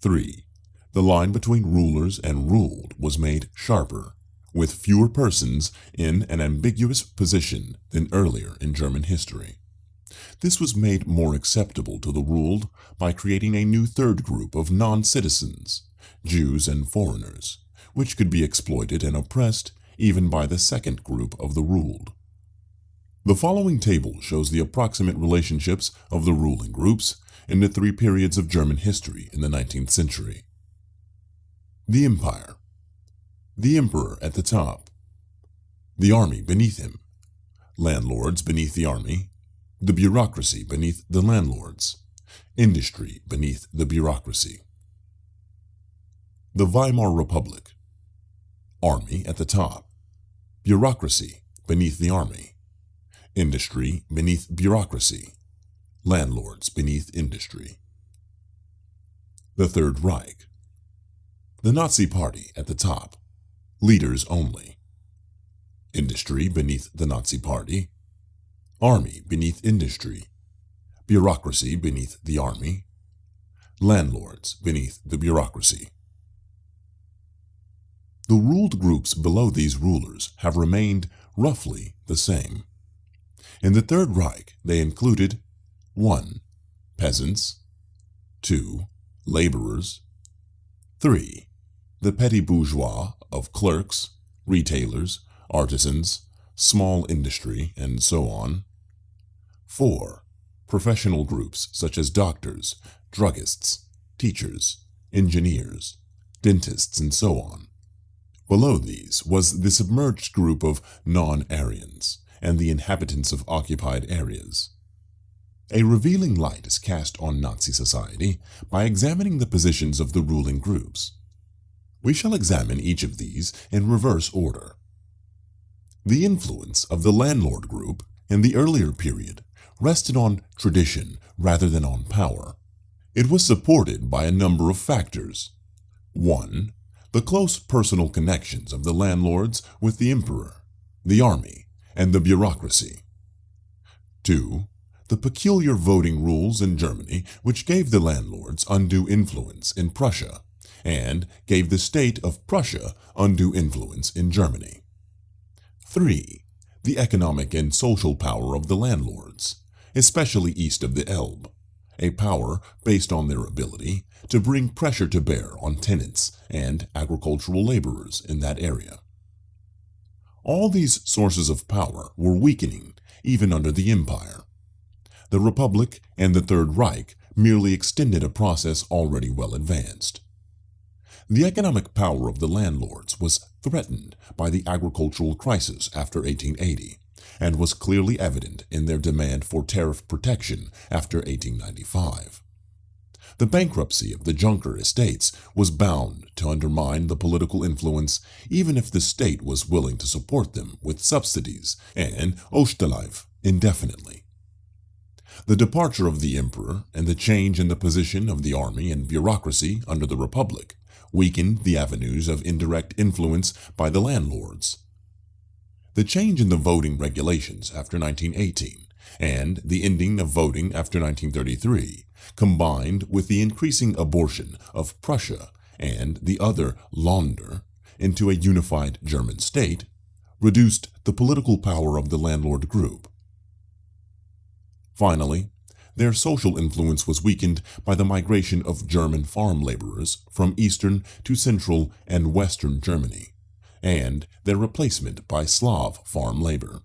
3. The line between rulers and ruled was made sharper, with fewer persons in an ambiguous position than earlier in German history. This was made more acceptable to the ruled by creating a new third group of non-citizens, Jews and foreigners, which could be exploited and oppressed even by the second group of the ruled. The following table shows the approximate relationships of the ruling groups in the three periods of German history in the 19th century. The Empire. The Emperor at the top. The army beneath him. Landlords beneath the army. The bureaucracy beneath the landlords. Industry beneath the bureaucracy. The Weimar Republic. Army at the top. Bureaucracy beneath the army. Industry beneath bureaucracy. Landlords beneath industry. The Third Reich. The Nazi Party at the top. Leaders only. Industry beneath the Nazi Party. Army beneath industry. Bureaucracy beneath the army. Landlords beneath the bureaucracy. The ruled groups below these rulers have remained roughly the same. In the Third Reich, they included 1. Peasants, 2. Laborers, 3. The petty bourgeois of clerks, retailers, artisans, small industry, and so on, 4. Professional groups such as doctors, druggists, teachers, engineers, dentists, and so on. Below these was the submerged group of non-Aryans and the inhabitants of occupied areas. A revealing light is cast on Nazi society by examining the positions of the ruling groups. We shall examine each of these in reverse order. The influence of the landlord group in the earlier period rested on tradition rather than on power. It was supported by a number of factors. 1. The close personal connections of the landlords with the emperor, the army, and the bureaucracy. 2. The peculiar voting rules in Germany which gave the landlords undue influence in Prussia and gave the state of Prussia undue influence in Germany. 3. The economic and social power of the landlords, especially east of the Elbe, a power based on their ability to bring pressure to bear on tenants and agricultural laborers in that area. All these sources of power were weakening even under the Empire. The Republic and the Third Reich merely extended a process already well advanced. The economic power of the landlords was threatened by the agricultural crisis after 1880 and was clearly evident in their demand for tariff protection after 1895. The bankruptcy of the Junker estates was bound to undermine the political influence even if the state was willing to support them with subsidies and Ostalife indefinitely. The departure of the emperor and the change in the position of the army and bureaucracy under the Republic weakened the avenues of indirect influence by the landlords. The change in the voting regulations after 1918 and the ending of voting after 1933, combined with the increasing abortion of Prussia and the other Länder into a unified German state, reduced the political power of the landlord group. Finally, their social influence was weakened by the migration of German farm laborers from eastern to central and western Germany, and their replacement by Slav farm labor.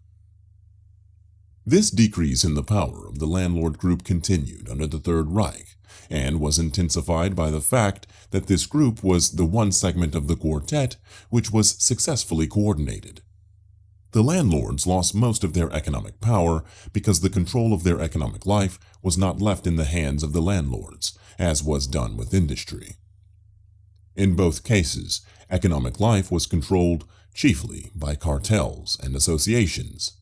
This decrease in the power of the landlord group continued under the Third Reich and was intensified by the fact that this group was the one segment of the quartet which was successfully coordinated. The landlords lost most of their economic power because the control of their economic life was not left in the hands of the landlords, as was done with industry. In both cases, economic life was controlled chiefly by cartels and associations,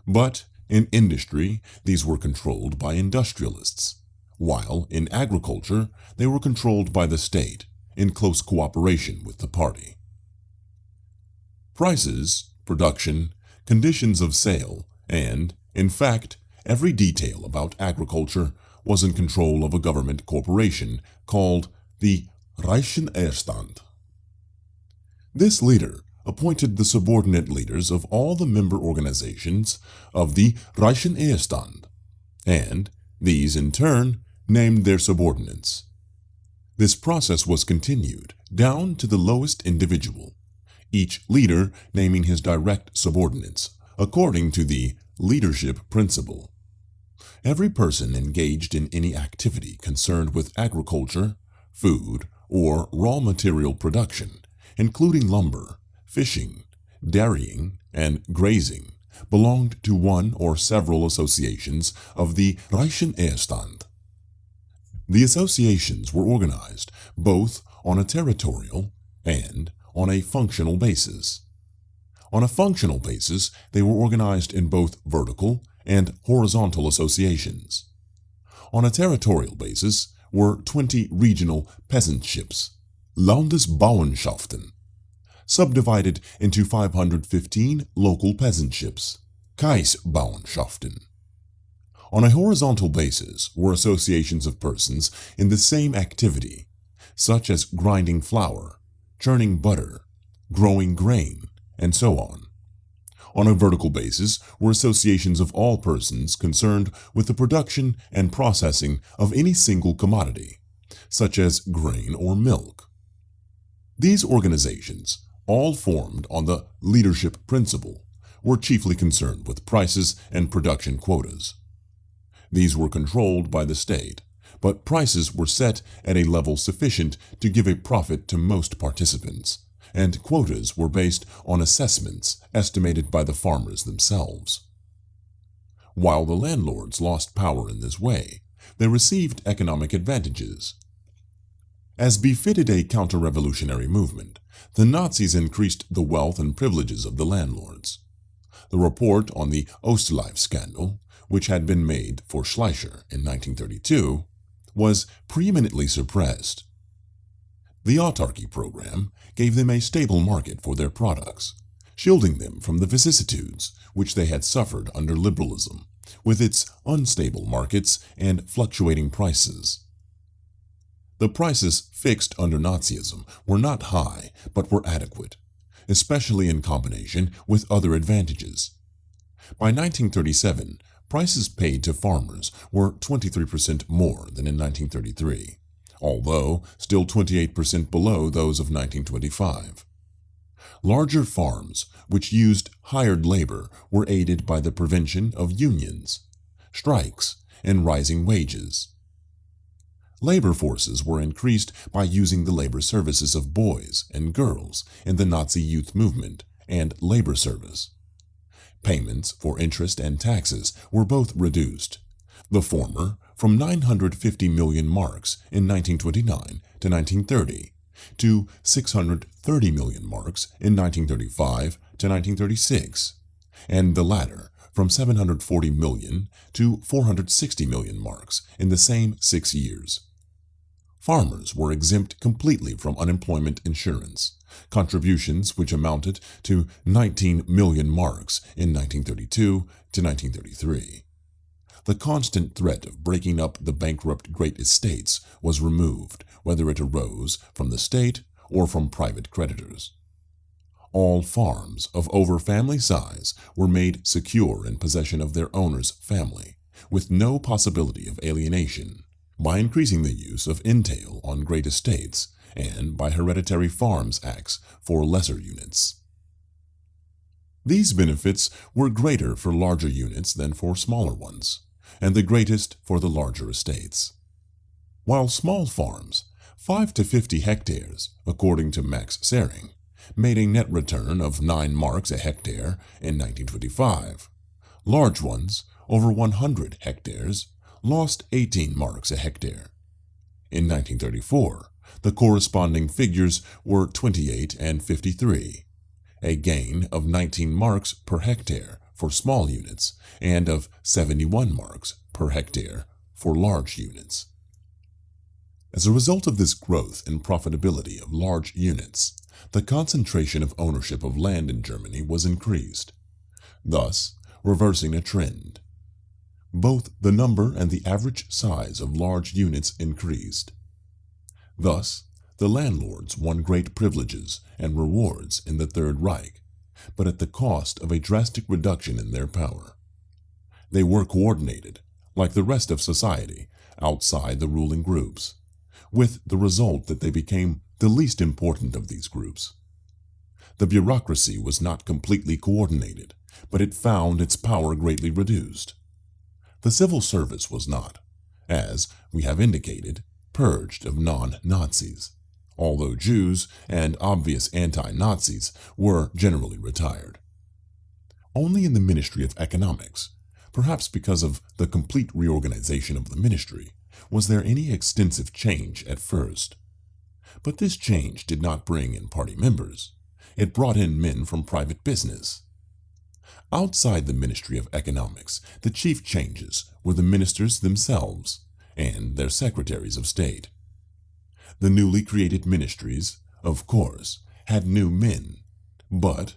but in industry, these were controlled by industrialists, while in agriculture, they were controlled by the state in close cooperation with the party. Prices, production, conditions of sale, and, in fact, every detail about agriculture was in control of a government corporation called the Reichen Erstand. This leader appointed the subordinate leaders of all the member organizations of the Reichen Erstand, and these in turn named their subordinates. This process was continued down to the lowest individual, each leader naming his direct subordinates according to the leadership principle. Every person engaged in any activity concerned with agriculture, food, or raw material production, including lumber, fishing, dairying, and grazing, belonged to one or several associations of the Reichen Erstand. The associations were organized both on a territorial and on a functional basis. On a functional basis, they were organized in both vertical and horizontal associations. On a territorial basis were 20 regional peasantships, Landesbauernschaften, subdivided into 515 local peasantships, Kreisbauernschaften. On a horizontal basis were associations of persons in the same activity, such as grinding flour, churning butter, growing grain, and so on. On a vertical basis were associations of all persons concerned with the production and processing of any single commodity, such as grain or milk. These organizations, all formed on the leadership principle, were chiefly concerned with prices and production quotas. These were controlled by the state, but prices were set at a level sufficient to give a profit to most participants, and quotas were based on assessments estimated by the farmers themselves. While the landlords lost power in this way, they received economic advantages. As befitted a counter-revolutionary movement, the Nazis increased the wealth and privileges of the landlords. The report on the Ostlife scandal, which had been made for Schleicher in 1932, was preeminently suppressed. The autarky program gave them a stable market for their products, shielding them from the vicissitudes which they had suffered under liberalism, with its unstable markets and fluctuating prices. The prices fixed under Nazism were not high, but were adequate, especially in combination with other advantages. By 1937, prices paid to farmers were 23% more than in 1933, although still 28% below those of 1925. Larger farms, which used hired labor, were aided by the prevention of unions, strikes, and rising wages. Labor forces were increased by using the labor services of boys and girls in the Nazi youth movement and labor service. Payments for interest and taxes were both reduced, the former from 950 million marks in 1929 to 1930 to 630 million marks in 1935 to 1936, and the latter from 740 million to 460 million marks in the same 6 years. Farmers were exempt completely from unemployment insurance, contributions which amounted to 19 million marks in 1932 to 1933. The constant threat of breaking up the bankrupt great estates was removed, whether it arose from the state or from private creditors. All farms of over family size were made secure in possession of their owner's family, with no possibility of alienation, by increasing the use of entail on great estates and by hereditary farms acts for lesser units. These benefits were greater for larger units than for smaller ones, and the greatest for the larger estates. While small farms, 5 to 50 hectares, according to Max Sering, made a net return of 9 marks a hectare in 1925, large ones, over 100 hectares, lost 18 marks a hectare. In 1934, the corresponding figures were 28 and 53, a gain of 19 marks per hectare for small units and of 71 marks per hectare for large units. As a result of this growth in profitability of large units, the concentration of ownership of land in Germany was increased, thus reversing a trend. Both the number and the average size of large units increased. Thus, The landlords won great privileges and rewards in the Third Reich, but at the cost of a drastic reduction in their power. They were coordinated, like the rest of society, outside the ruling groups, with the result that they became the least important of these groups. The bureaucracy was not completely coordinated, but it found its power greatly reduced. The civil service was not, as we have indicated, purged of non-Nazis, although Jews and obvious anti-Nazis were generally retired. Only in the Ministry of Economics, perhaps because of the complete reorganization of the ministry, was there any extensive change at first. But this change did not bring in party members. It brought in men from private business. Outside the Ministry of Economics, the chief changes were the ministers themselves and their secretaries of state. The newly created ministries, of course, had new men, but,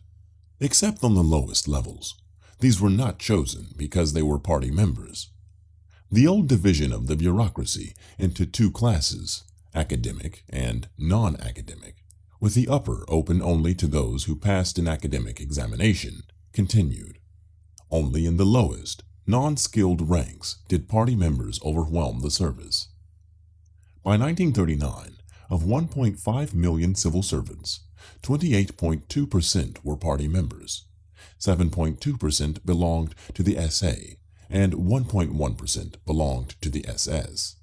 except on the lowest levels, these were not chosen because they were party members. The old division of the bureaucracy into two classes, academic and non-academic, with the upper open only to those who passed an academic examination, continued. Only in the lowest, non-skilled ranks did party members overwhelm the service. By 1939, of 1.5 million civil servants, 28.2% were party members, 7.2% belonged to the SA, and 1.1% belonged to the SS.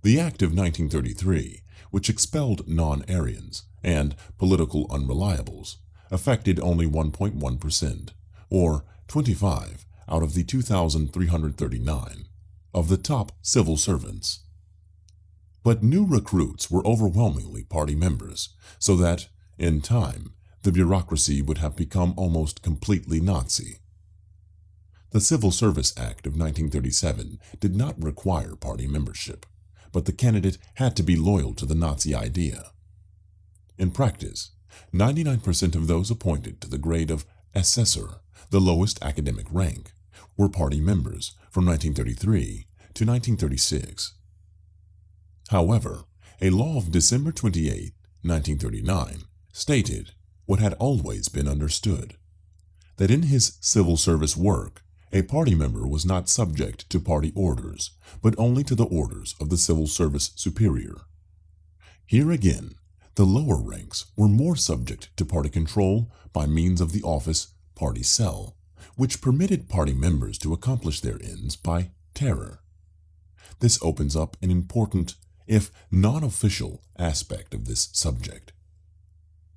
The Act of 1933, which expelled non-Aryans and political unreliables, affected only 1.1%, or 25 out of the 2,339 of the top civil servants. But new recruits were overwhelmingly party members, so that, in time, the bureaucracy would have become almost completely Nazi. The Civil Service Act of 1937 did not require party membership, but the candidate had to be loyal to the Nazi idea. In practice, 99% of those appointed to the grade of assessor, the lowest academic rank, were party members from 1933 to 1936. However, a law of December 28, 1939, stated what had always been understood, that in his civil service work, a party member was not subject to party orders, but only to the orders of the civil service superior. Here again, the lower ranks were more subject to party control by means of the office party cell, which permitted party members to accomplish their ends by terror. This opens up an important, if non-official, aspect of this subject.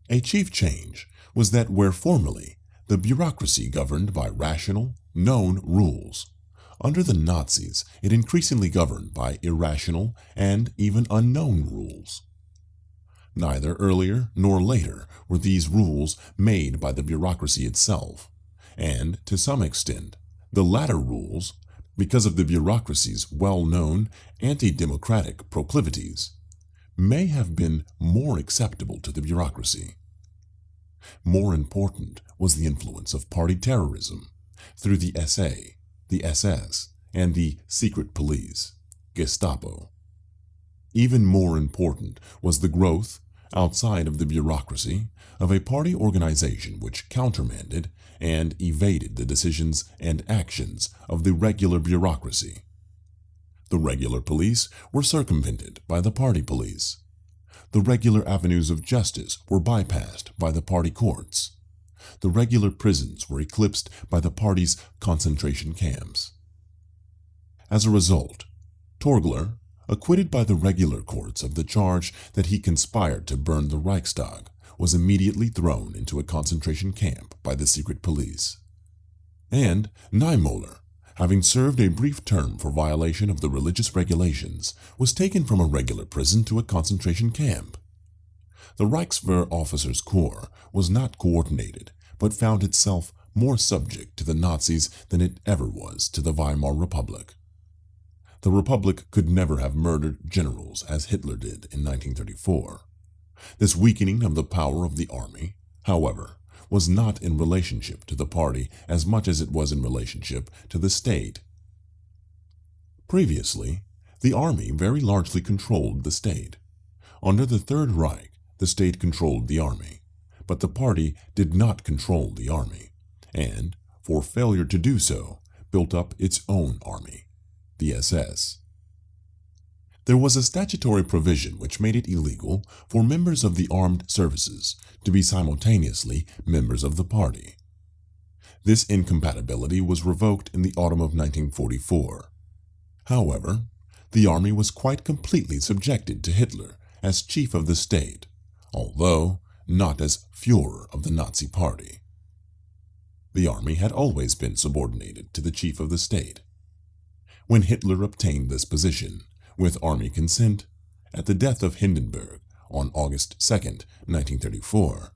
A chief change was that where formerly the bureaucracy governed by rational, known rules, under the Nazis it increasingly governed by irrational and even unknown rules. Neither earlier nor later were these rules made by the bureaucracy itself, and, to some extent, the latter rules, because of the bureaucracy's well-known anti-democratic proclivities, may have been more acceptable to the bureaucracy. More important was the influence of party terrorism through the SA, the SS, and the secret police, Gestapo. Even more important was the growth, outside of the bureaucracy, of a party organization which countermanded and evaded the decisions and actions of the regular bureaucracy. The regular police were circumvented by the party police. The regular avenues of justice were bypassed by the party courts. The regular prisons were eclipsed by the party's concentration camps. As a result, Torgler, acquitted by the regular courts of the charge that he conspired to burn the Reichstag, was immediately thrown into a concentration camp by the secret police. And Niemöller, having served a brief term for violation of the religious regulations, was taken from a regular prison to a concentration camp. The Reichswehr officers' corps was not coordinated, but found itself more subject to the Nazis than it ever was to the Weimar Republic. The Republic could never have murdered generals as Hitler did in 1934. This weakening of the power of the army, however, was not in relationship to the party as much as it was in relationship to the state. Previously, the army very largely controlled the state. Under the Third Reich, the state controlled the army, but the party did not control the army, and, for failure to do so, built up its own army, the SS. There was a statutory provision which made it illegal for members of the armed services to be simultaneously members of the party. This incompatibility was revoked in the autumn of 1944. However, the army was quite completely subjected to Hitler as chief of the state, although not as Führer of the Nazi Party. The army had always been subordinated to the chief of the state. When Hitler obtained this position, with army consent, at the death of Hindenburg on August 2, 1934,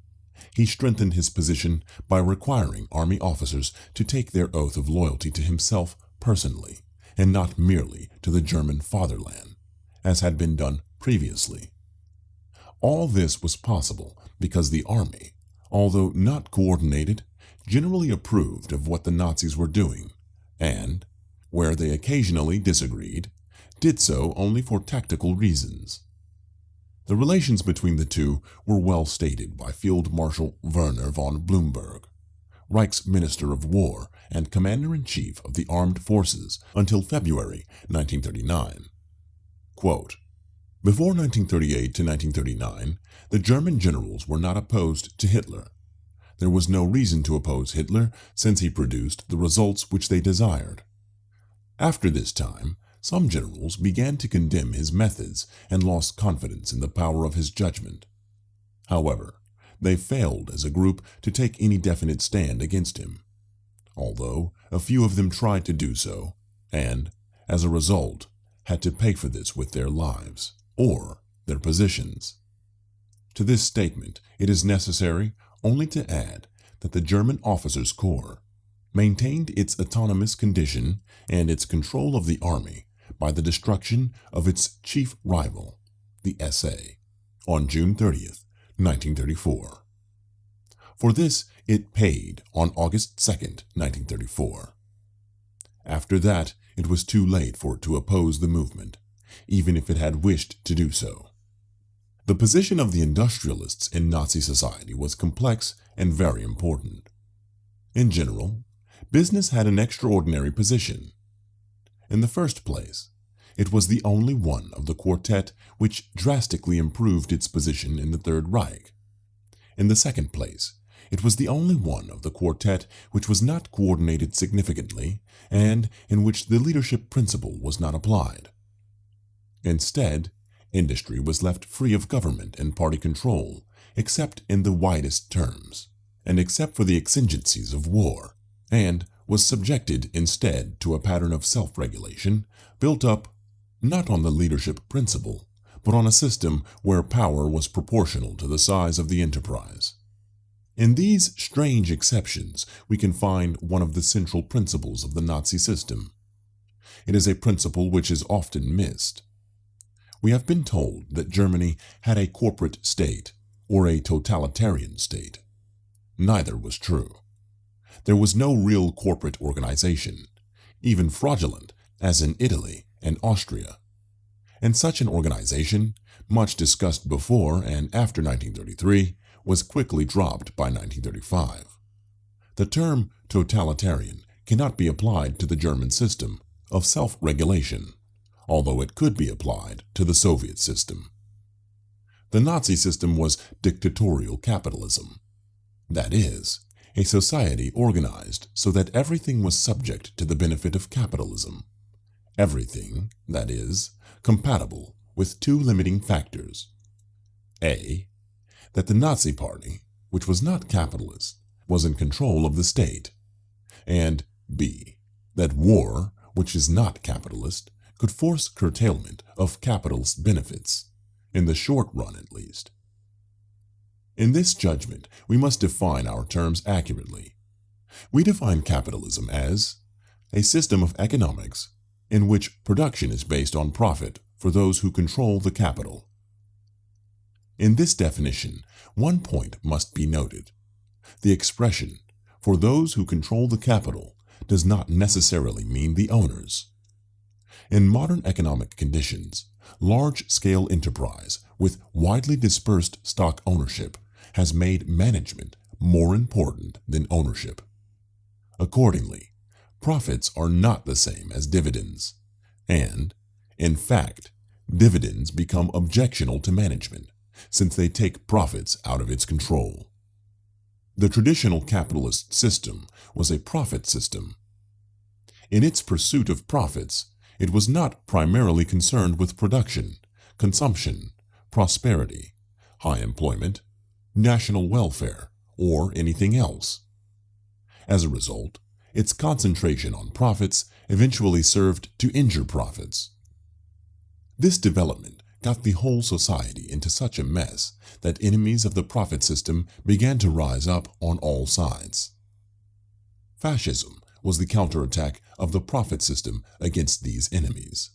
he strengthened his position by requiring army officers to take their oath of loyalty to himself personally, and not merely to the German fatherland, as had been done previously. All this was possible because the army, although not coordinated, generally approved of what the Nazis were doing, and, where they occasionally disagreed, did so only for tactical reasons. The relations between the two were well stated by Field Marshal Werner von Blumberg, Reich's Minister of War and Commander-in-Chief of the Armed Forces until February 1939. Quote, "Before 1938 to 1939, the German generals were not opposed to Hitler. There was no reason to oppose Hitler since he produced the results which they desired. After this time, some generals began to condemn his methods and lost confidence in the power of his judgment. However, they failed as a group to take any definite stand against him, although a few of them tried to do so, and, as a result, had to pay for this with their lives or their positions." To this statement, it is necessary only to add that the German officers' corps maintained its autonomous condition and its control of the army by the destruction of its chief rival, the SA, on June 30th, 1934. For this, it paid on August 2nd, 1934. After that, it was too late for it to oppose the movement, even if it had wished to do so. The position of the industrialists in Nazi society was complex and very important. In general, business had an extraordinary position. In the first place, it was the only one of the quartet which drastically improved its position in the Third Reich. In the second place, it was the only one of the quartet which was not coordinated significantly and in which the leadership principle was not applied. Instead, industry was left free of government and party control, except in the widest terms, and except for the exigencies of war, and was subjected instead to a pattern of self-regulation built up not on the leadership principle, but on a system where power was proportional to the size of the enterprise. In these strange exceptions, we can find one of the central principles of the Nazi system. It is a principle which is often missed. We have been told that Germany had a corporate state or a totalitarian state. Neither was true. There was no real corporate organization, even fraudulent, as in Italy and Austria. And such an organization, much discussed before and after 1933, was quickly dropped by 1935. The term totalitarian cannot be applied to the German system of self-regulation, although it could be applied to the Soviet system. The Nazi system was dictatorial capitalism. That is, a society organized so that everything was subject to the benefit of capitalism. Everything, that is, compatible with two limiting factors. A, that the Nazi Party, which was not capitalist, was in control of the state, and B, that war, which is not capitalist, could force curtailment of capitalist benefits, in the short run at least. In this judgment, we must define our terms accurately. We define capitalism as a system of economics in which production is based on profit for those who control the capital. In this definition, one point must be noted. The expression, for those who control the capital, does not necessarily mean the owners. In modern economic conditions, large-scale enterprise with widely dispersed stock ownership has made management more important than ownership. Accordingly, profits are not the same as dividends, and, in fact, dividends become objectionable to management since they take profits out of its control. The traditional capitalist system was a profit system. In its pursuit of profits, it was not primarily concerned with production, consumption, prosperity, high employment, national welfare, or anything else. As a result, its concentration on profits eventually served to injure profits. This development got the whole society into such a mess that enemies of the profit system began to rise up on all sides. Fascism was the counterattack of the profit system against these enemies.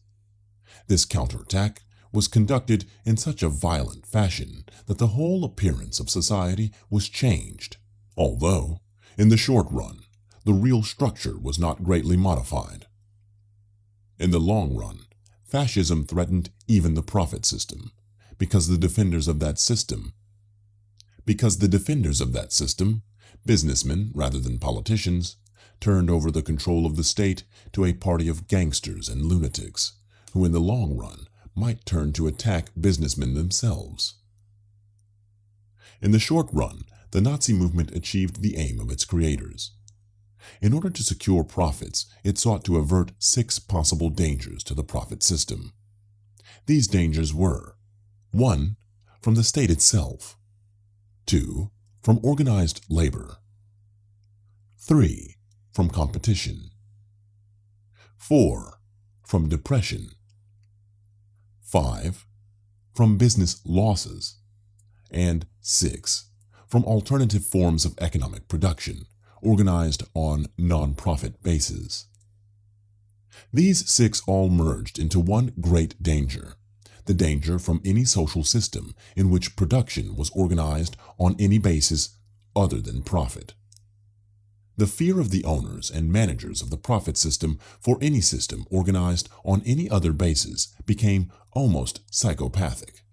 This counterattack was conducted in such a violent fashion that the whole appearance of society was changed, although, in the short run, the real structure was not greatly modified. In the long run, fascism threatened even the profit system, because the defenders of that system, businessmen rather than politicians, turned over the control of the state to a party of gangsters and lunatics, who in the long run might turn to attack businessmen themselves. In the short run, the Nazi movement achieved the aim of its creators. In order to secure profits, it sought to avert 6 possible dangers to the profit system. These dangers were: 1. From the state itself. 2. From organized labor. 3. From competition. 4. From depression. 5. From business losses. And 6. From alternative forms of economic production, organized on non-profit bases. These 6 all merged into one great danger: the danger from any social system in which production was organized on any basis other than profit. The fear of the owners and managers of the profit system for any system organized on any other basis became almost psychopathic.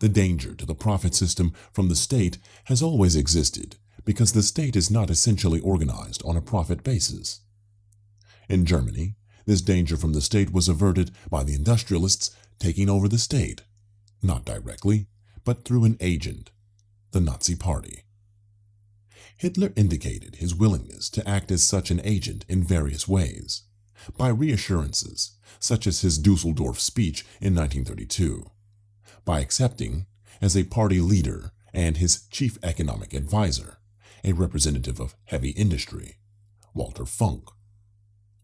The danger to the profit system from the state has always existed because the state is not essentially organized on a profit basis. In Germany, this danger from the state was averted by the industrialists taking over the state, not directly, but through an agent, the Nazi Party. Hitler indicated his willingness to act as such an agent in various ways, by reassurances, such as his Dusseldorf speech in 1932, by accepting, as a party leader and his chief economic advisor, a representative of heavy industry, Walter Funk,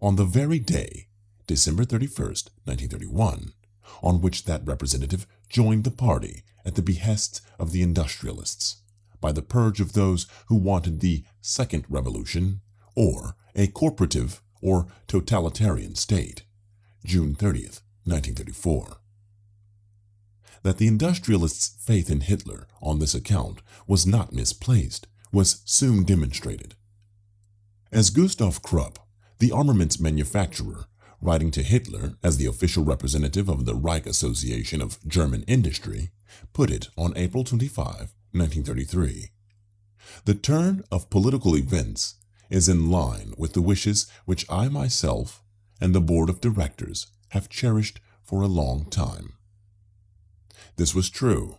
on the very day, December 31st, 1931, on which that representative joined the party at the behest of the industrialists, by the purge of those who wanted the Second Revolution, or a corporative or totalitarian state, June 30th, 1934. That the industrialists' faith in Hitler on this account was not misplaced was soon demonstrated. As Gustav Krupp, the armaments manufacturer, writing to Hitler as the official representative of the Reich Association of German Industry, put it on April 25, 1933, "The turn of political events is in line with the wishes which I myself and the board of directors have cherished for a long time." This was true.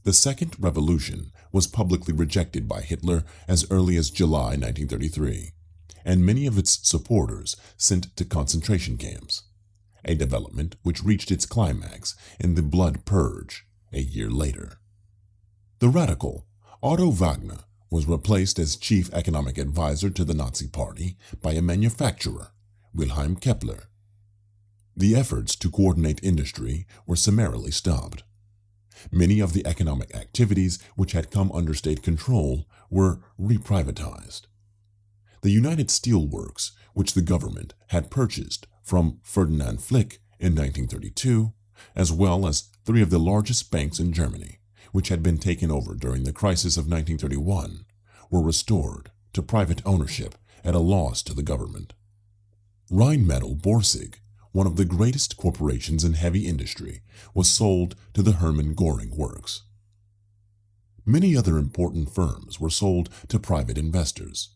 The Second Revolution was publicly rejected by Hitler as early as July 1933, and many of its supporters sent to concentration camps, a development which reached its climax in the Blood Purge a year later. The radical Otto Wagner was replaced as chief economic advisor to the Nazi Party by a manufacturer, Wilhelm Kepler. The efforts to coordinate industry were summarily stopped. Many of the economic activities which had come under state control were reprivatized. The United Steel Works, which the government had purchased from Ferdinand Flick in 1932, as well as 3 of the largest banks in Germany, which had been taken over during the crisis of 1931, were restored to private ownership at a loss to the government. Rheinmetall Borsig one of the greatest corporations in heavy industry, was sold to the Hermann Göring Works. Many other important firms were sold to private investors.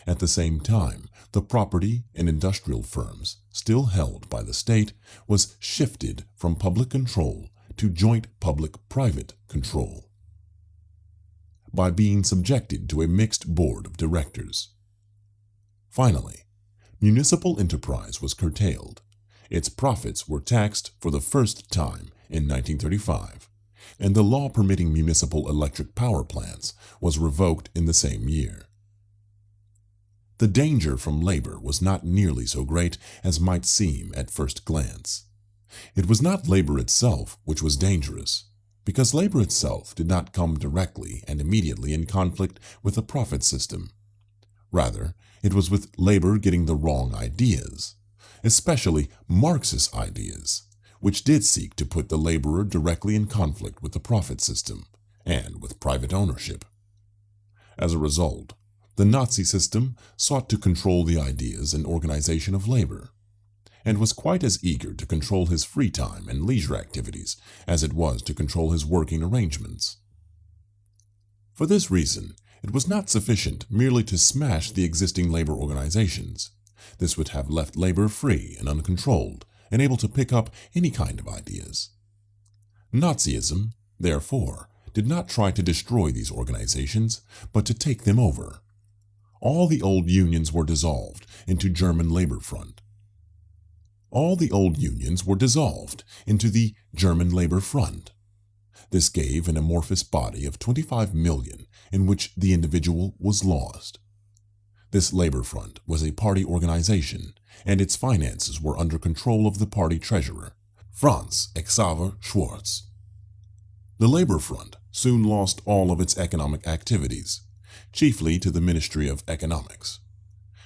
At the same time, the property and industrial firms still held by the state was shifted from public control to joint public-private control by being subjected to a mixed board of directors. Finally, municipal enterprise was curtailed. Its profits were taxed for the first time in 1935, and the law permitting municipal electric power plants was revoked in the same year. The danger from labor was not nearly so great as might seem at first glance. It was not labor itself which was dangerous, because labor itself did not come directly and immediately in conflict with the profit system. Rather, it was with labor getting the wrong ideas, especially Marxist ideas, which did seek to put the laborer directly in conflict with the profit system and with private ownership. As a result, the Nazi system sought to control the ideas and organization of labor, and was quite as eager to control his free time and leisure activities as it was to control his working arrangements. For this reason, it was not sufficient merely to smash the existing labor organizations. This would have left labor free and uncontrolled, and able to pick up any kind of ideas. Nazism, therefore, did not try to destroy these organizations, but to take them over. All the old unions were dissolved into German Labor Front. This gave an amorphous body of 25 million in which the individual was lost. This Labor Front was a party organization, and its finances were under control of the party treasurer, Franz Xaver Schwarz. The Labor Front soon lost all of its economic activities, chiefly to the Ministry of Economics.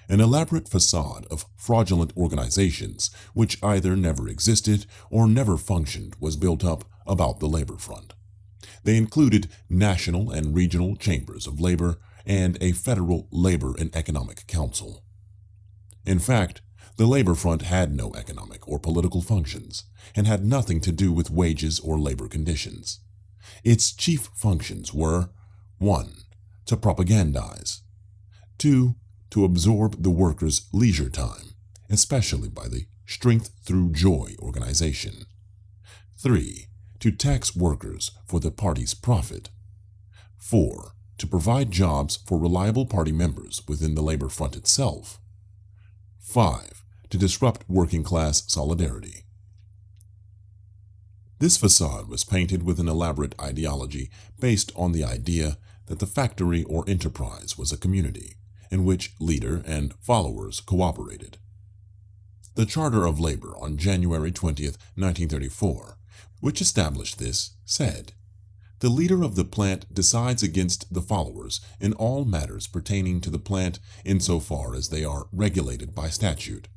An elaborate facade of fraudulent organizations, which either never existed or never functioned, was built up about the Labor Front. They included national and regional chambers of labor and a federal labor and economic council. In fact, the Labor Front had no economic or political functions and had nothing to do with wages or labor conditions. Its chief functions were 1. To propagandize, 2. To absorb the workers' leisure time, especially by the Strength Through Joy organization, 3. To tax workers for the party's profit, 4. To provide jobs for reliable party members within the Labor Front itself, 5. To disrupt working-class solidarity. This facade was painted with an elaborate ideology based on the idea that the factory or enterprise was a community in which leader and followers cooperated. The Charter of Labor on January 20, 1934, which established this, said, "The leader of the plant decides against the followers in all matters pertaining to the plant insofar as they are regulated by statute."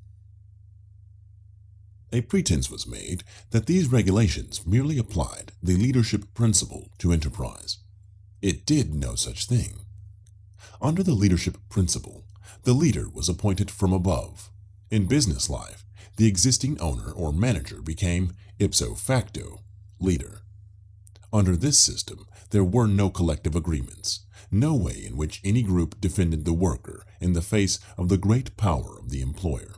A pretense was made that these regulations merely applied the leadership principle to enterprise. It did no such thing. Under the leadership principle, the leader was appointed from above. In business life, the existing owner or manager became, ipso facto, leader. Under this system, there were no collective agreements, no way in which any group defended the worker in the face of the great power of the employer.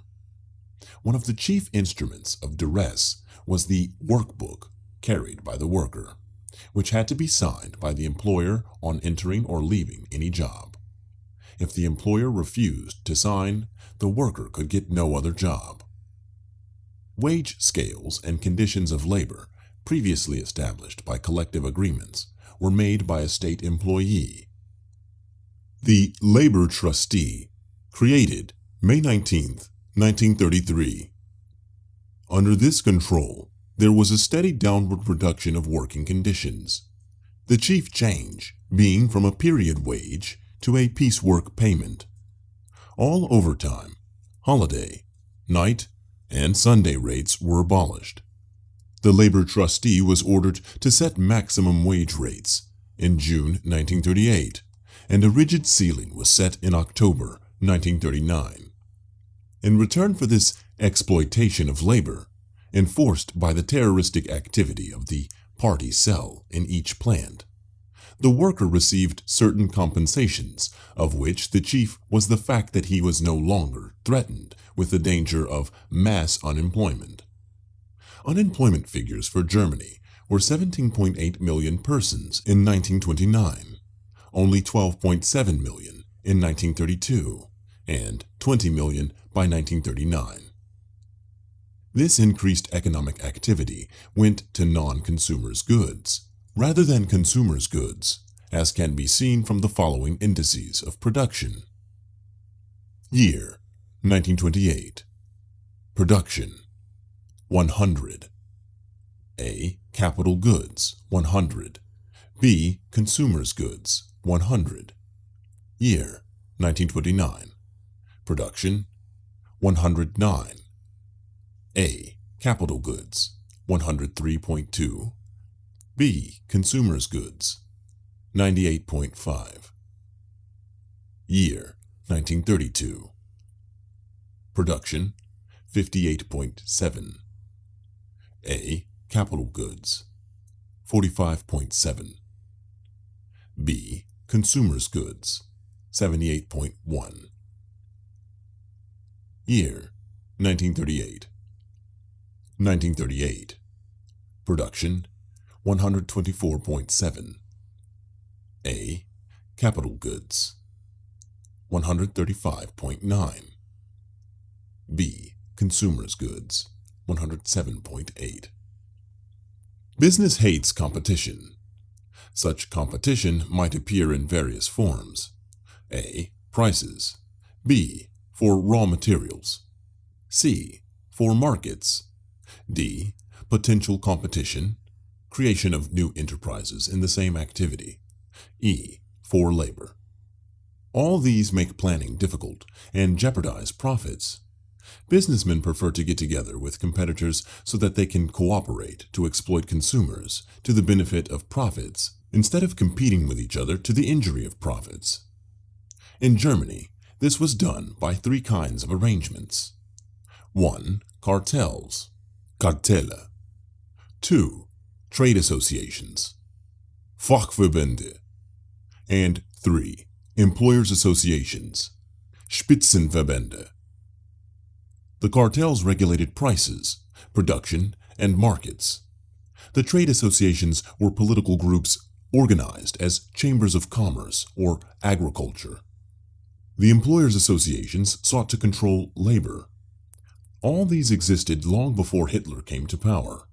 One of the chief instruments of duress was the workbook carried by the worker, which had to be signed by the employer on entering or leaving any job. If the employer refused to sign, the worker could get no other job. Wage scales and conditions of labor, previously established by collective agreements, were made by a state employee. The Labor Trustee, created May 19, 1933. Under this control, there was a steady downward reduction of working conditions, the chief change being from a period wage to a piecework payment. All overtime, holiday, night, and Sunday rates were abolished. The labor trustee was ordered to set maximum wage rates in June 1938, and a rigid ceiling was set in October 1939. In return for this exploitation of labor, enforced by the terroristic activity of the party cell in each plant. The worker received certain compensations, of which the chief was the fact that he was no longer threatened with the danger of mass unemployment. Unemployment figures for Germany were 17.8 million persons in 1929, only 12.7 million in 1932, and 20 million by 1939. This increased economic activity went to non-consumers' goods, rather than consumers' goods, as can be seen from the following indices of production. Year 1928. Production 100. A. Capital goods 100. B. Consumers' goods 100. Year 1929. Production 109. A. Capital goods 103.2. B. Consumers' goods 98.5. Year 1932. Production 58.7. A. Capital goods 45.7. B. Consumers' goods 78.1. Year 1938. 1938. Production 124.7. A. Capital goods 135.9. B. Consumers' goods 107.8. Business hates competition. Such competition might appear in various forms. A. Prices. B. For raw materials. C. For markets. D. Potential competition, creation of new enterprises in the same activity. E. For labor. All these make planning difficult and jeopardize profits. Businessmen prefer to get together with competitors so that they can cooperate to exploit consumers to the benefit of profits instead of competing with each other to the injury of profits. In Germany, this was done by three kinds of arrangements. 1. Cartels, Kartelle. 2. Trade associations, Fachverbände. And 3. Employers' associations, Spitzenverbände. The cartels regulated prices, production, and markets. The trade associations were political groups organized as chambers of commerce or agriculture. The employers' associations sought to control labor. All these existed long before Hitler came to power,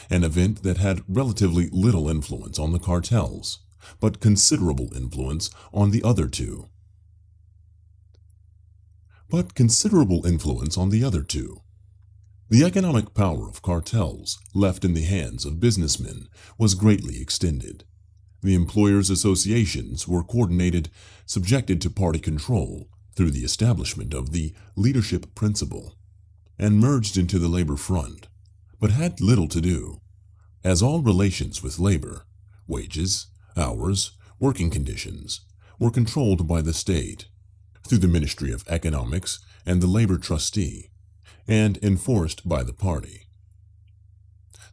an event that had relatively little influence on the cartels, but considerable influence on the other two. The economic power of cartels, left in the hands of businessmen, was greatly extended. The employers' associations were coordinated, subjected to party control through the establishment of the leadership principle, and merged into the labor front, but had little to do, as all relations with labor, wages, hours, working conditions, were controlled by the state, through the Ministry of Economics and the Labor Trustee, and enforced by the party.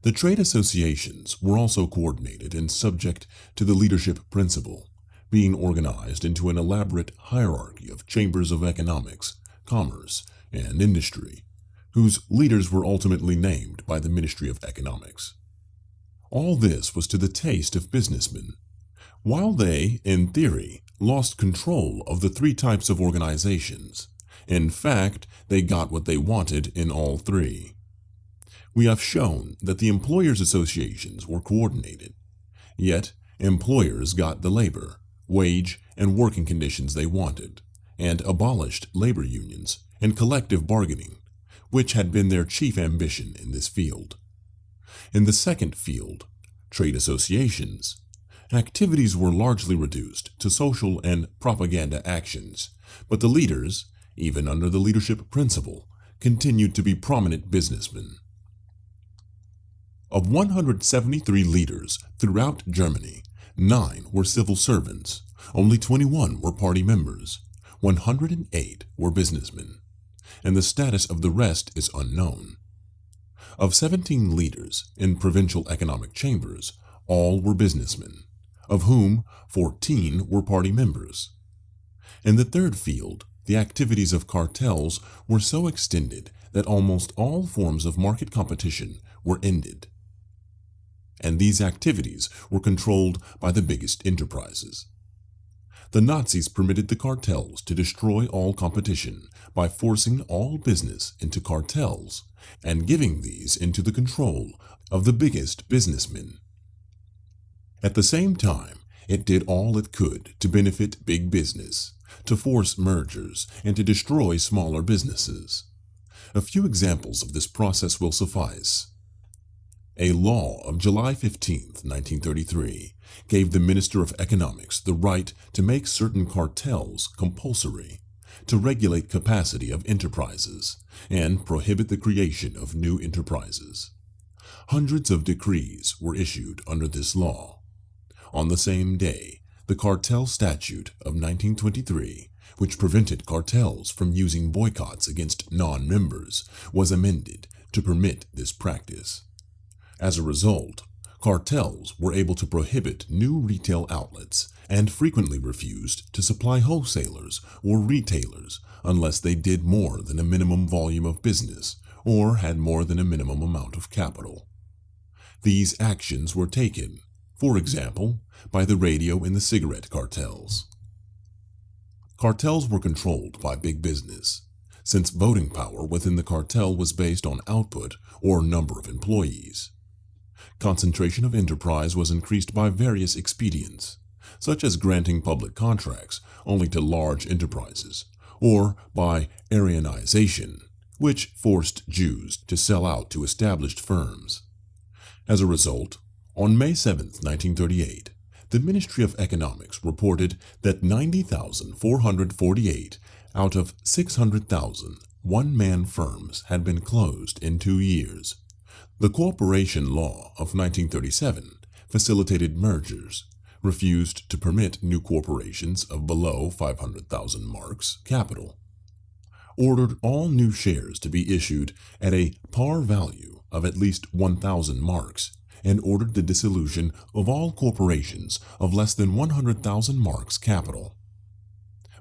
The trade associations were also coordinated and subject to the leadership principle, being organized into an elaborate hierarchy of chambers of economics, commerce, and industry, whose leaders were ultimately named by the Ministry of Economics. All this was to the taste of businessmen. While they, in theory, lost control of the three types of organizations, in fact, they got what they wanted in all three. We have shown that the employers' associations were coordinated, yet employers got the labor, wage, and working conditions they wanted, and abolished labor unions and collective bargaining, which had been their chief ambition in this field. In the second field, trade associations, activities were largely reduced to social and propaganda actions, but the leaders, even under the leadership principle, continued to be prominent businessmen. Of 173 leaders throughout Germany, 9 were civil servants, only 21 were party members, 108 were businessmen. and the status of the rest is unknown. Of 17 leaders in provincial economic chambers, all were businessmen, of whom 14 were party members. In the third field, the activities of cartels were so extended that almost all forms of market competition were ended. And these activities were controlled by the biggest enterprises. The Nazis permitted the cartels to destroy all competition by forcing all business into cartels and giving these into the control of the biggest businessmen. At the same time, it did all it could to benefit big business, to force mergers, and to destroy smaller businesses. A few examples of this process will suffice. A law of July 15, 1933, gave the Minister of Economics the right to make certain cartels compulsory, to regulate capacity of enterprises, and prohibit the creation of new enterprises. Hundreds of decrees were issued under this law. On the same day, the Cartel Statute of 1923, which prevented cartels from using boycotts against non-members, was amended to permit this practice. As a result, cartels were able to prohibit new retail outlets and frequently refused to supply wholesalers or retailers unless they did more than a minimum volume of business or had more than a minimum amount of capital. These actions were taken, for example, by the radio and the cigarette cartels. Cartels were controlled by big business, since voting power within the cartel was based on output or number of employees. Concentration of enterprise was increased by various expedients, such as granting public contracts only to large enterprises, or by Aryanization, which forced Jews to sell out to established firms. As a result, on May 7, 1938, the Ministry of Economics reported that 90,448 out of 600,000 one-man firms had been closed in 2 years. The Corporation Law of 1937 facilitated mergers, refused to permit new corporations of below 500,000 marks capital, ordered all new shares to be issued at a par value of at least 1,000 marks, and ordered the dissolution of all corporations of less than 100,000 marks capital.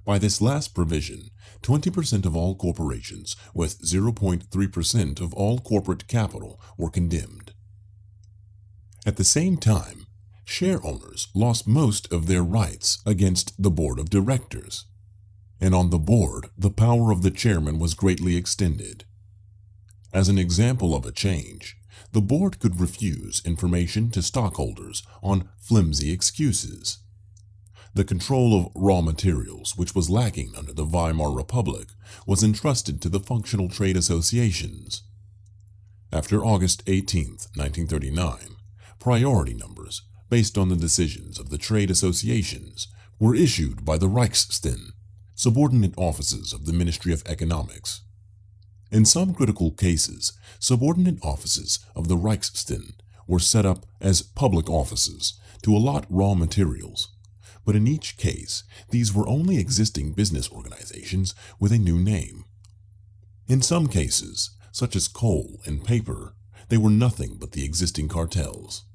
By this last provision, 20% of all corporations with 0.3% of all corporate capital were condemned. At the same time, share owners lost most of their rights against the board of directors, and on the board the power of the chairman was greatly extended. As an example of a change, the board could refuse information to stockholders on flimsy excuses. The control of raw materials, which was lacking under the Weimar Republic, was entrusted to the functional trade associations. After August 18, 1939, priority numbers, based on the decisions of the trade associations, were issued by the Reichsstände, subordinate offices of the Ministry of Economics. In some critical cases, subordinate offices of the Reichsstände were set up as public offices to allot raw materials. But in each case, these were only existing business organizations with a new name. In some cases, such as coal and paper, they were nothing but the existing cartels.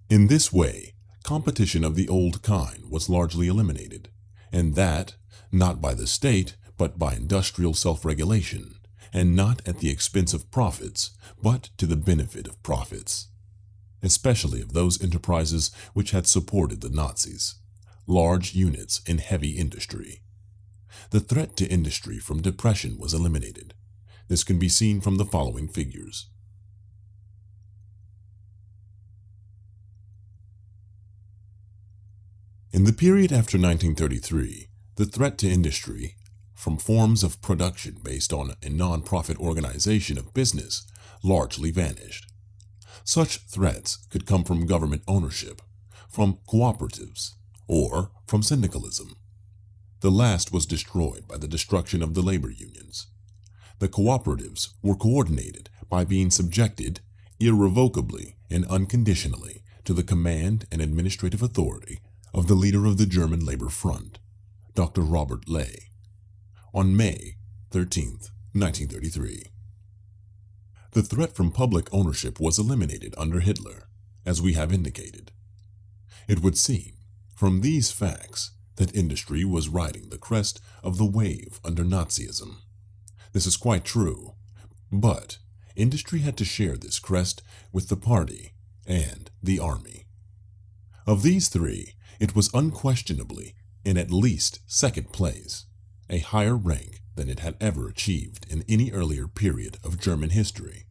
In this way, competition of the old kind was largely eliminated, and that, not by the state, but by industrial self-regulation, and not at the expense of profits, but to the benefit of profits, especially of those enterprises which had supported the Nazis. Large units in heavy industry. The threat to industry from depression was eliminated. This can be seen from the following figures. In the period after 1933, the threat to industry from forms of production based on a non-profit organization of business largely vanished. Such threats could come from government ownership, from cooperatives, or from syndicalism. The last was destroyed by the destruction of the labor unions. The cooperatives were coordinated by being subjected irrevocably and unconditionally to the command and administrative authority of the leader of the German Labor Front, Dr. Robert Ley. On May 13, 1933. The threat from public ownership was eliminated under Hitler, as we have indicated. It would seem, from these facts, that industry was riding the crest of the wave under Nazism. This is quite true, but industry had to share this crest with the party and the army. Of these three, it was unquestionably in at least second place, a higher rank than it had ever achieved in any earlier period of German history.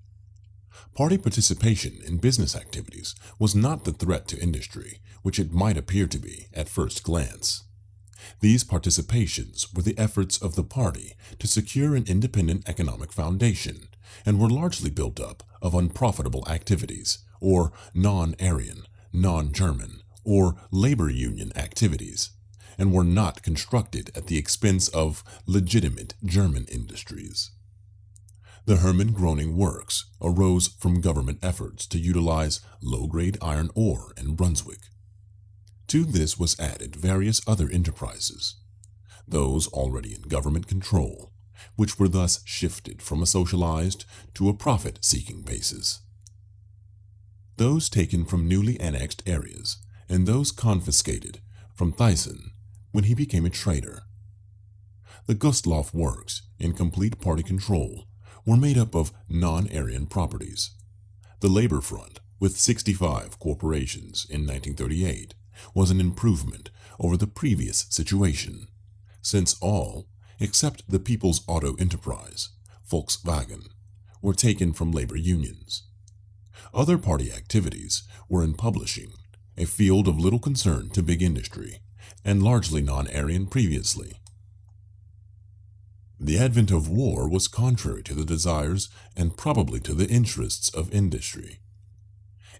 Party participation in business activities was not the threat to industry, which it might appear to be at first glance. These participations were the efforts of the party to secure an independent economic foundation and were largely built up of unprofitable activities, or non-Aryan, non-German, or labor union activities, and were not constructed at the expense of legitimate German industries. The Hermann Groning Works arose from government efforts to utilize low-grade iron ore in Brunswick. To this was added various other enterprises, those already in government control, which were thus shifted from a socialized to a profit-seeking basis. Those taken from newly annexed areas and those confiscated from Thyssen when he became a trader. The Gustloff Works, in complete party control, were made up of non-Aryan properties. The Labor Front, with 65 corporations in 1938, was an improvement over the previous situation, since all, except the People's Auto Enterprise, Volkswagen, were taken from labor unions. Other party activities were in publishing, a field of little concern to big industry, and largely non-Aryan previously. The advent of war was contrary to the desires and probably to the interests of industry.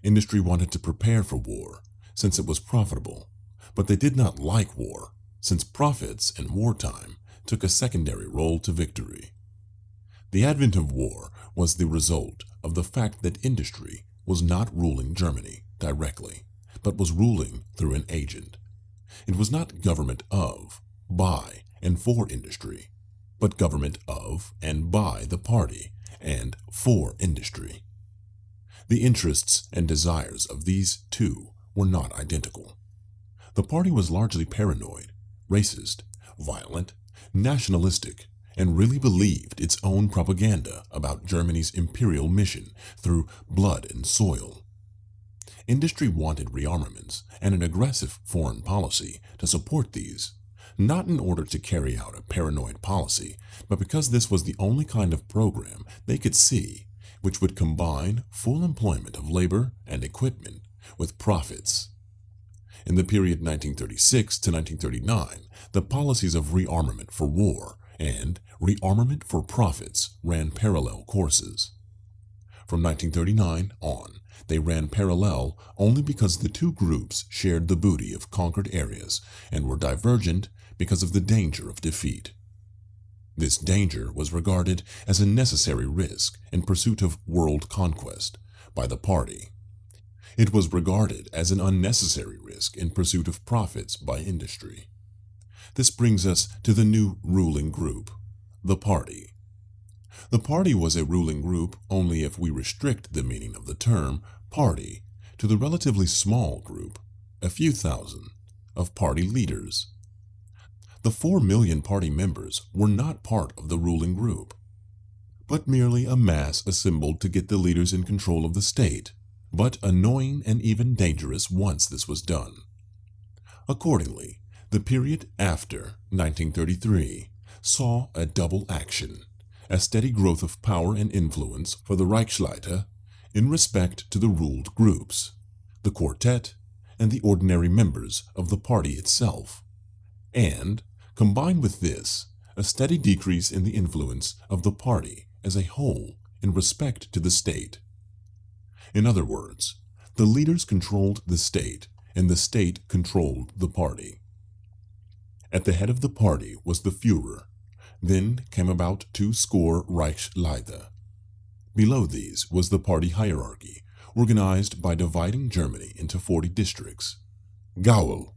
Industry wanted to prepare for war, since it was profitable, but they did not like war, since profits in wartime took a secondary role to victory. The advent of war was the result of the fact that industry was not ruling Germany directly, but was ruling through an agent. It was not government of, by, and for industry, but government of and by the party and for industry. The interests and desires of these two were not identical. The party was largely paranoid, racist, violent, nationalistic, and really believed its own propaganda about Germany's imperial mission through blood and soil. Industry wanted rearmaments and an aggressive foreign policy to support these, not in order to carry out a paranoid policy, but because this was the only kind of program they could see which would combine full employment of labor and equipment with profits. In the period 1936 to 1939, the policies of rearmament for war and rearmament for profits ran parallel courses. From 1939 on, they ran parallel only because the two groups shared the booty of conquered areas and were divergent because of the danger of defeat. This danger was regarded as a necessary risk in pursuit of world conquest by the party. It was regarded as an unnecessary risk in pursuit of profits by industry. This brings us to the new ruling group, the party. The party was a ruling group only if we restrict the meaning of the term party to the relatively small group, a few thousand, of party leaders. The 4 million party members were not part of the ruling group, but merely a mass assembled to get the leaders in control of the state, but annoying and even dangerous once this was done. Accordingly, the period after 1933 saw a double action, a steady growth of power and influence for the Reichsleiter in respect to the ruled groups, the quartet, and the ordinary members of the party itself, and, combined with this, a steady decrease in the influence of the party as a whole in respect to the state. In other words, the leaders controlled the state, and the state controlled the party. At the head of the party was the Führer. Then came about 20 Reichsleiter. Below these was the party hierarchy, organized by dividing Germany into 40 districts, Gaue,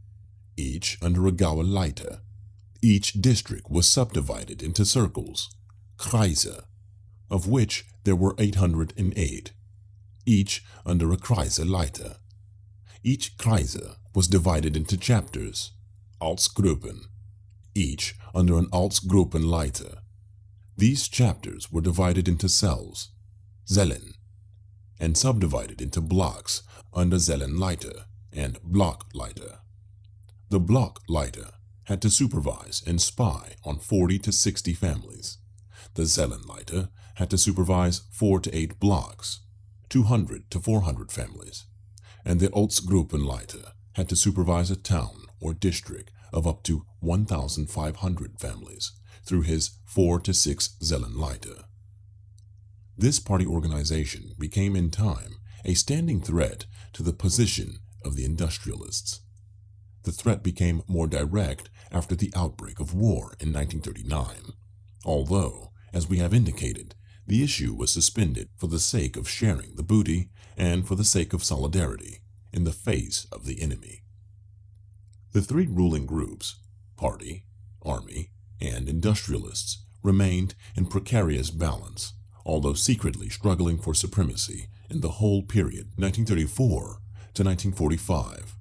each under a Gaue Leiter. Each district was subdivided into circles, Kreise, of which there were 808, each under a Kreiseleiter. Each Kreise was divided into chapters, Ortsgruppen, each under an Ortsgruppenleiter. These chapters were divided into cells, Zellen, and subdivided into blocks under Zellenleiter and Blockleiter. The Blockleiter had to supervise and spy on 40 to 60 families. The Zellenleiter had to supervise 4 to 8 blocks, 200 to 400 families, and the Ortsgruppenleiter had to supervise a town or district of up to 1,500 families through his 4 to 6 Zellenleiter. This party organization became in time a standing threat to the position of the industrialists. The threat became more direct after the outbreak of war in 1939, although, as we have indicated, the issue was suspended for the sake of sharing the booty and for the sake of solidarity in the face of the enemy. The three ruling groups, party, army, and industrialists, remained in precarious balance, although secretly struggling for supremacy in the whole period 1934 to 1945.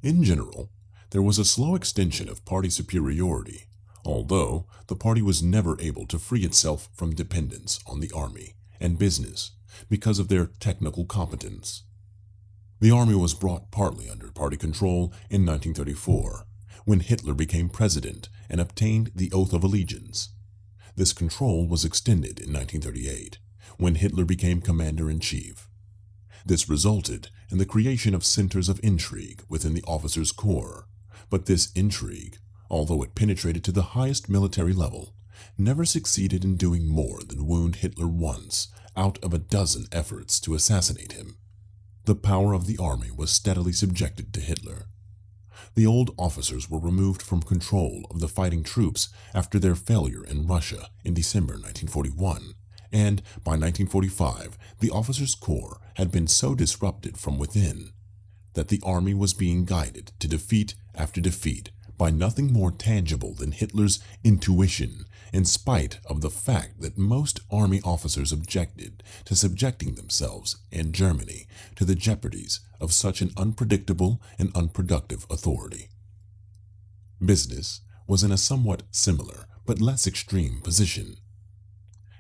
In general, there was a slow extension of party superiority, although the party was never able to free itself from dependence on the army and business because of their technical competence. The army was brought partly under party control in 1934, when Hitler became president and obtained the Oath of Allegiance. This control was extended in 1938, when Hitler became commander-in-chief. This resulted in the creation of centers of intrigue within the officers' corps, but this intrigue, although it penetrated to the highest military level, never succeeded in doing more than wound Hitler once out of a dozen efforts to assassinate him. The power of the army was steadily subjected to Hitler. The old officers were removed from control of the fighting troops after their failure in Russia in December 1941, and by 1945 the officers' corps had been so disrupted from within that the army was being guided to defeat after defeat by nothing more tangible than Hitler's intuition, in spite of the fact that most army officers objected to subjecting themselves and Germany to the jeopardies of such an unpredictable and unproductive authority. Business was in a somewhat similar but less extreme position.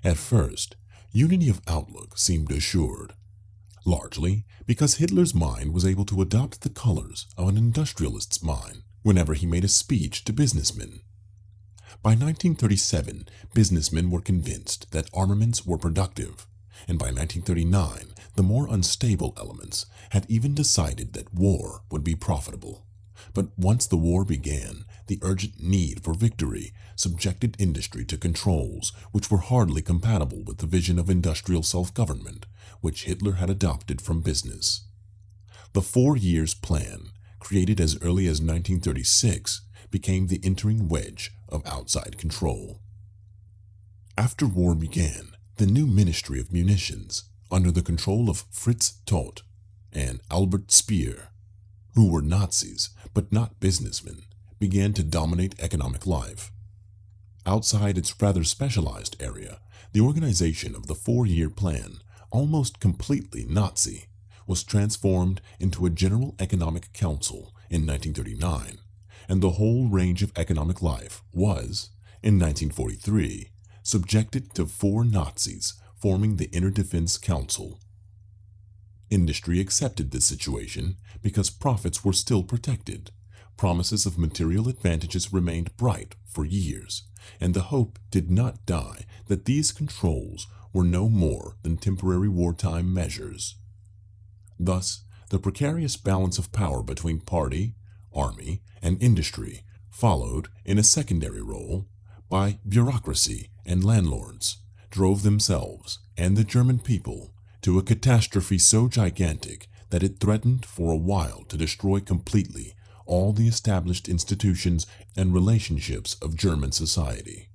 At first, unity of outlook seemed assured, largely because Hitler's mind was able to adopt the colors of an industrialist's mind whenever he made a speech to businessmen. By 1937, businessmen were convinced that armaments were productive, and by 1939, the more unstable elements had even decided that war would be profitable. But once the war began, the urgent need for victory subjected industry to controls which were hardly compatible with the vision of industrial self-government which Hitler had adopted from business. The 4 years plan, created as early as 1936, became the entering wedge of outside control. After war began, the new Ministry of Munitions, under the control of Fritz Todt and Albert Speer, who were Nazis but not businessmen, began to dominate economic life. Outside its rather specialized area, the organization of the 4-year plan, almost completely Nazi, was transformed into a General Economic Council in 1939, and the whole range of economic life was, in 1943, subjected to 4 Nazis forming the Inner Defense Council. Industry accepted this situation because profits were still protected, promises of material advantages remained bright for years, and the hope did not die that these controls were no more than temporary wartime measures. Thus, the precarious balance of power between party, army, and industry followed in a secondary role by bureaucracy and landlords, drove themselves and the German people to a catastrophe so gigantic that it threatened for a while to destroy completely all the established institutions and relationships of German society.